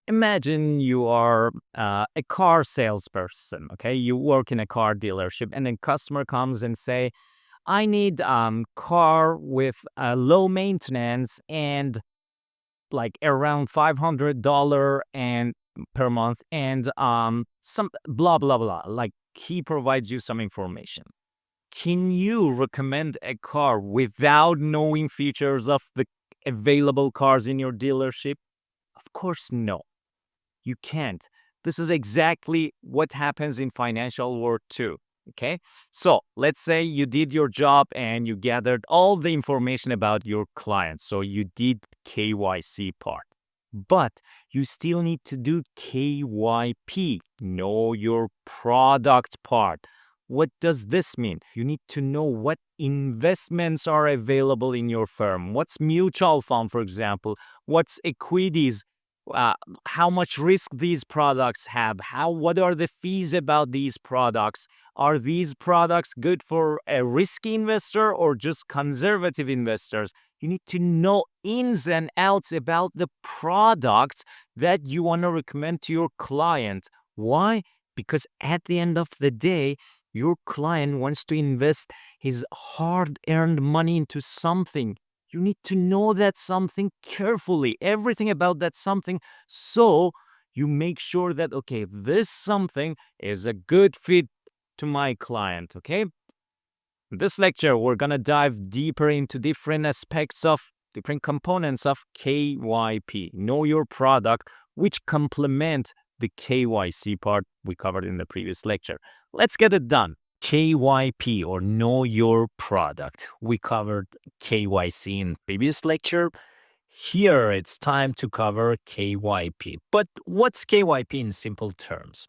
Imagine you are a car salesperson, okay? You work in a car dealership, and then customer comes and say, I need car with low maintenance and like around $500 and per month and some blah blah blah. Like he provides you some information. Can you recommend a car without knowing features of the available cars in your dealership? Of course, no. You can't. This is exactly what happens in financial world too. Okay. So let's say you did your job and you gathered all the information about your client. So you did KYC part, but you still need to do KYP, know your product part. What does this mean? You need to know what investments are available in your firm. What's mutual fund, for example? What's equities? uh, how much risk these products have, what are the fees about these products, are these products good for a risky investor or just conservative investors. You need to know ins and outs about the products that you want to recommend to your client. Why? Because at the end of the day, your client wants to invest his hard-earned money into something. You need to know that something carefully, everything about that something, so you make sure that, okay, this something is a good fit to my client, okay? In this lecture, we're gonna dive deeper into different aspects of different components of KYP, know your product, which complement the KYC part we covered in the previous lecture. Let's get it done. KYP, or know your product. We covered KYC in previous lecture. Here it's time to cover KYP. But what's KYP in simple terms?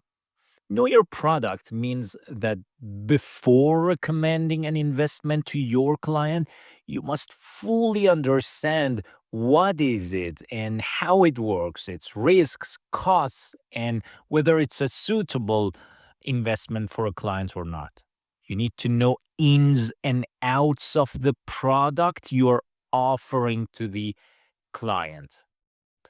Know your product means that before recommending an investment to your client, you must fully understand what is it and how it works, its risks, costs, and whether it's a suitable investment for a client or not. You need to know ins and outs of the product you're offering to the client.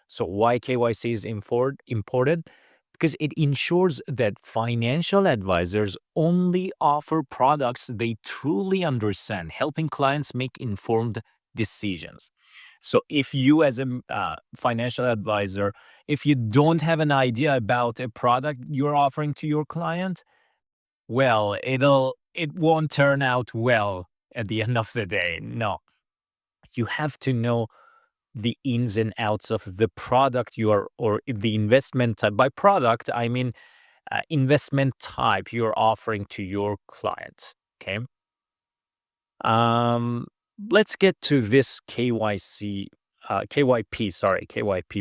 So why KYC is important? Because it ensures that financial advisors only offer products they truly understand, helping clients make informed decisions. So if you as a financial advisor, if you don't have an idea about a product you're offering to your client, well, it won't turn out well at the end of the day. No, you have to know the ins and outs of the product you are, or the investment type. By product, I mean investment type you're offering to your client. Okay. Um, let's get to this KYP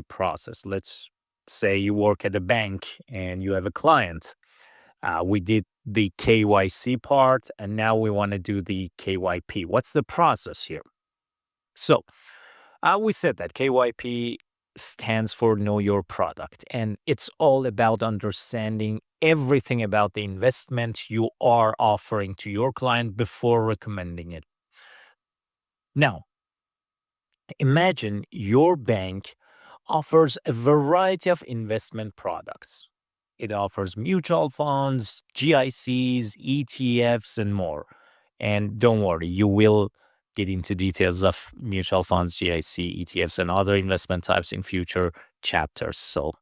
process. Let's say you work at a bank and you have a client. We did the KYC part, and now we want to do the KYP. What's the process here? So, we said that KYP stands for Know Your Product, and it's all about understanding everything about the investment you are offering to your client before recommending it. Now, imagine your bank offers a variety of investment products. It offers mutual funds, GICs, ETFs, and more. And don't worry, you will get into details of mutual funds, GIC, ETFs, and other investment types in future chapters. So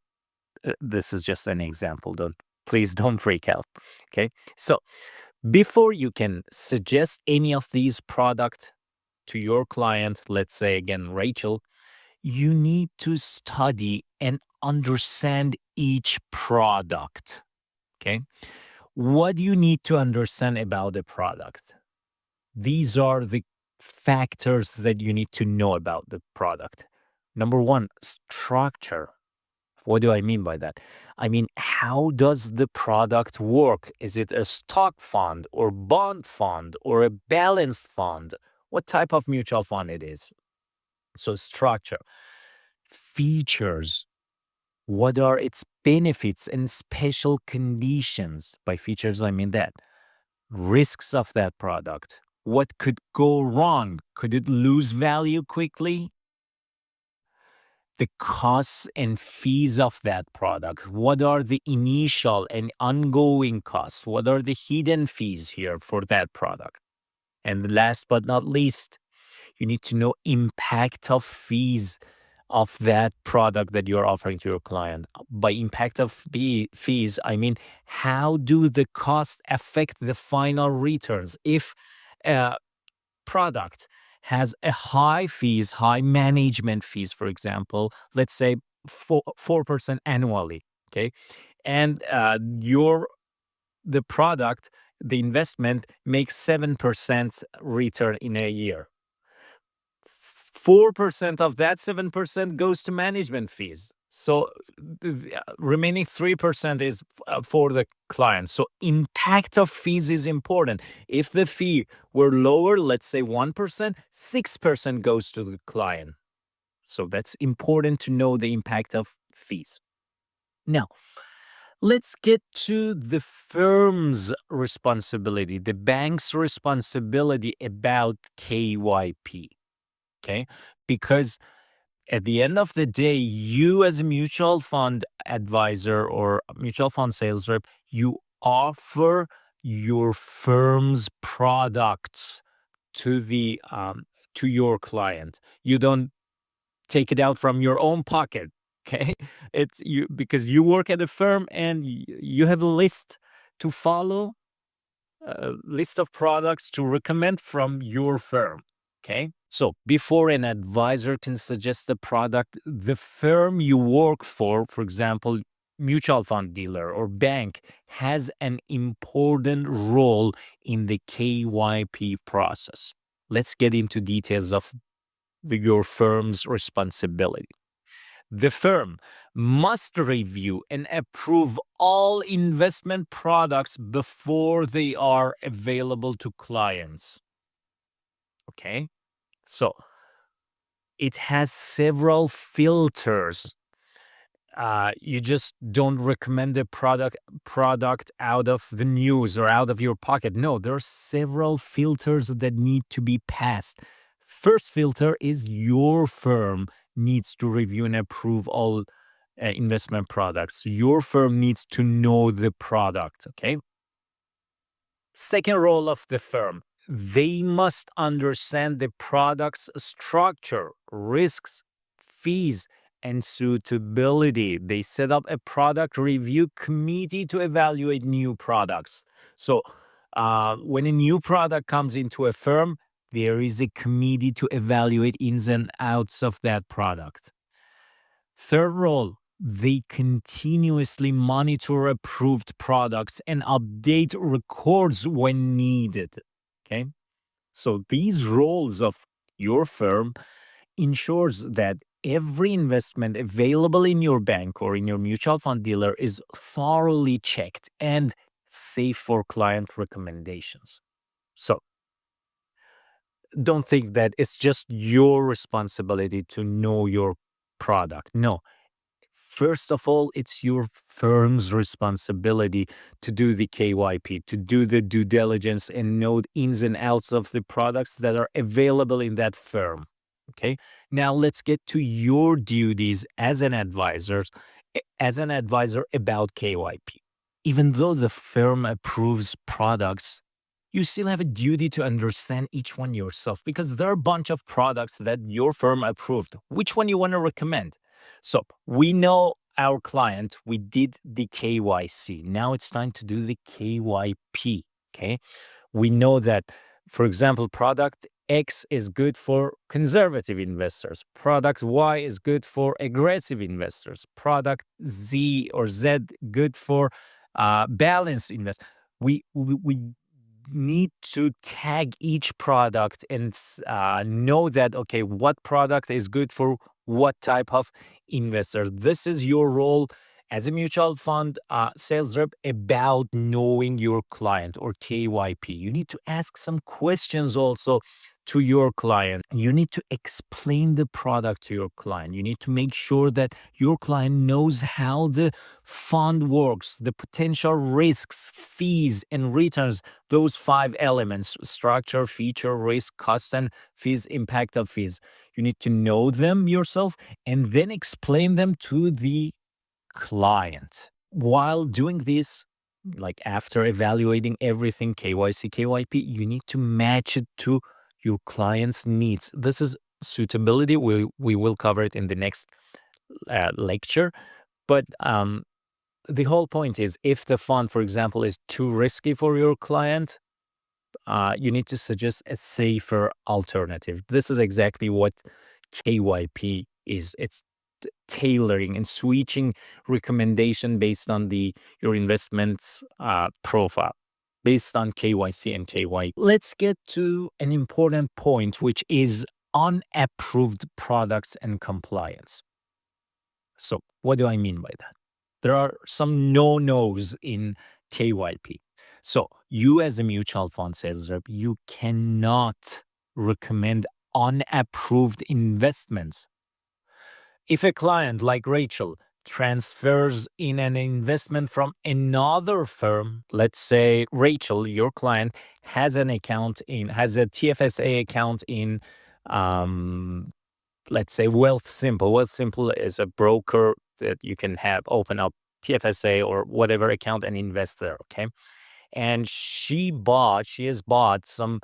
this is just an example. Please don't freak out. Okay. So before you can suggest any of these products to your client, let's say again, Rachel, you need to study and understand each product. Okay. What do you need to understand about the product? These are the factors that you need to know about the product. Number one, structure. What do I mean by that? I mean, how does the product work? Is it a stock fund or bond fund or a balanced fund? What type of mutual fund it is? So, structure. Features. What are its benefits and special conditions? By features, I mean that. Risks of that product. What could go wrong? Could it lose value quickly? the costs and fees of that product. What are the initial and ongoing costs? What are the hidden fees here for that product? And last but not least, you need to know impact of fees of that product that you're offering to your client. By impact of fees, I mean, how do the costs affect the final returns? If a product has a high management fees, for example, let's say 4% annually, okay, and the product, the investment makes 7% return in a year. 4% of that 7% goes to management fees. So the remaining 3% is for the client. So impact of fees is important. If the fee were lower, let's say 1%, 6% goes to the client. So that's important to know the impact of fees. Now, let's get to the firm's responsibility, the bank's responsibility about KYP. Okay. Because at the end of the day, you as a mutual fund advisor or mutual fund sales rep, you offer your firm's products to the to your client. You don't take it out from your own pocket. Okay. It's you because you work at a firm and you have a list to follow, a list of products to recommend from your firm. Okay. So before an advisor can suggest a product, the firm you work for example, mutual fund dealer or bank, has an important role in the KYP process. Let's get into details of your firm's responsibility. The firm must review and approve all investment products before they are available to clients. Okay? So it has several filters. You just don't recommend a product out of the news or out of your pocket. No, there are several filters that need to be passed. First filter is your firm needs to review and approve all investment products. Your firm needs to know the product. Okay. Second role of the firm, they must understand the product's structure, risks, fees, and suitability. They set up a product review committee to evaluate new products. So, when a new product comes into a firm, there is a committee to evaluate ins and outs of that product. Third role, they continuously monitor approved products and update records when needed. Okay. So these roles of your firm ensures that every investment available in your bank or in your mutual fund dealer is thoroughly checked and safe for client recommendations. So don't think that it's just your responsibility to know your product. No. First of all, it's your firm's responsibility to do the KYP, to do the due diligence and know the ins and outs of the products that are available in that firm. Okay. Now let's get to your duties as an advisor about KYP. Even though the firm approves products, you still have a duty to understand each one yourself because there are a bunch of products that your firm approved. Which one you want to recommend? So we know our client, we did the KYC. Now it's time to do the KYP. Okay. We know that, for example, product X is good for conservative investors. Product Y is good for aggressive investors. Product Z or Z good for balanced investors. We need to tag each product and know that, okay, what product is good for what type of investor. This is your role as a mutual fund sales rep about knowing your client or KYP. You need to ask some questions also to your client. You need to explain the product to your client. You need to make sure that your client knows how the fund works, the potential risks, fees, and returns, those 5 elements: structure, feature, risk, cost, and fees, impact of fees. You need to know them yourself and then explain them to the client. While doing this, like after evaluating everything KYC, KYP, you need to match it to your client's needs. This is suitability. We will cover it in the next lecture. But the whole point is, if the fund, for example, is too risky for your client, you need to suggest a safer alternative. This is exactly what KYP is. It's tailoring and switching recommendation based on your investments profile, based on KYC and KYP. Let's get to an important point, which is unapproved products and compliance. So what do I mean by that? There are some no-nos in KYP. So you, as a mutual fund sales rep, you cannot recommend unapproved investments. If a client like Rachel transfers in an investment from another firm, let's say Rachel, your client, has a TFSA account in, let's say Wealthsimple. Wealthsimple is a broker that you can open up TFSA or whatever account and invest there. Okay. And she has bought some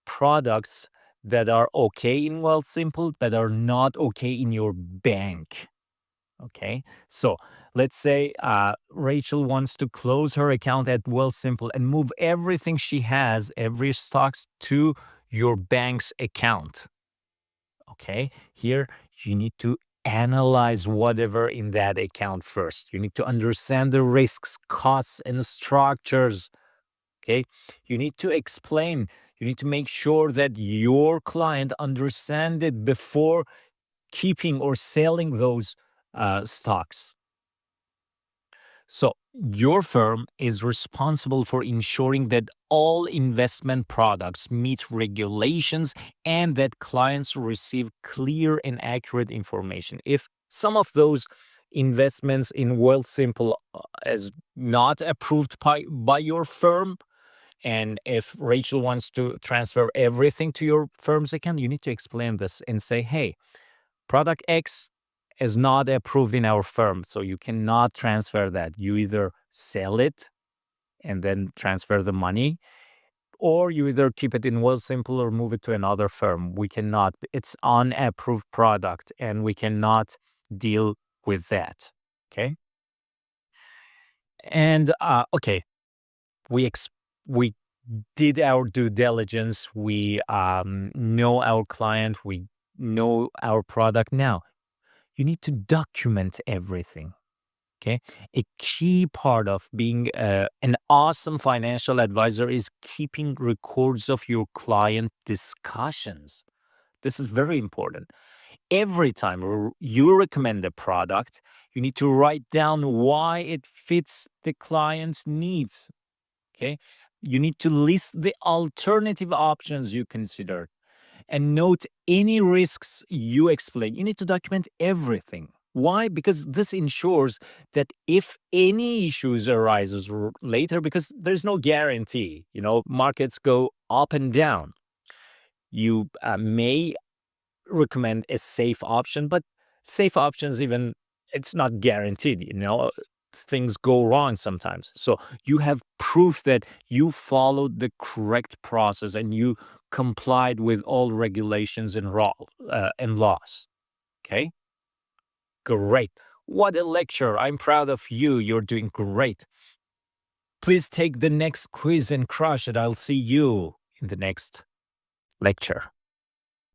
products that are okay in Wealthsimple, but are not okay in your bank. Okay. So let's say Rachel wants to close her account at Wealthsimple and move everything she has, every stocks, to your bank's account. Okay. Here you need to analyze whatever in that account first. You need to understand the risks, costs, and structures. Okay. You need to explain. You need to make sure that your client understands it before keeping or selling those stocks. So your firm is responsible for ensuring that all investment products meet regulations and that clients receive clear and accurate information. If some of those investments in Wealthsimple is not approved by your firm, and if Rachel wants to transfer everything to your firm's account, you need to explain this and say, hey, product X is not approved in our firm, so you cannot transfer that. You either sell it and then transfer the money, or you either keep it in Wealthsimple or move it to another firm. We cannot. It's unapproved product, and we cannot deal with that. Okay. And okay, we did our due diligence. We know our client. We know our product. Now you need to document everything. Okay. A key part of being an awesome financial advisor is keeping records of your client discussions. This is very important. Every time you recommend a product, you need to write down why it fits the client's needs. Okay. You need to list the alternative options you considered and note any risks you explain. You need to document everything. Why? Because this ensures that if any issues arises later, because there's no guarantee, markets go up and down. You may recommend a safe option, but safe options, even it's not guaranteed, things go wrong sometimes. So you have proof that you followed the correct process and you complied with all regulations and laws. Okay? Great. What a lecture. I'm proud of you. You're doing great. Please take the next quiz and crush it. I'll see you in the next lecture.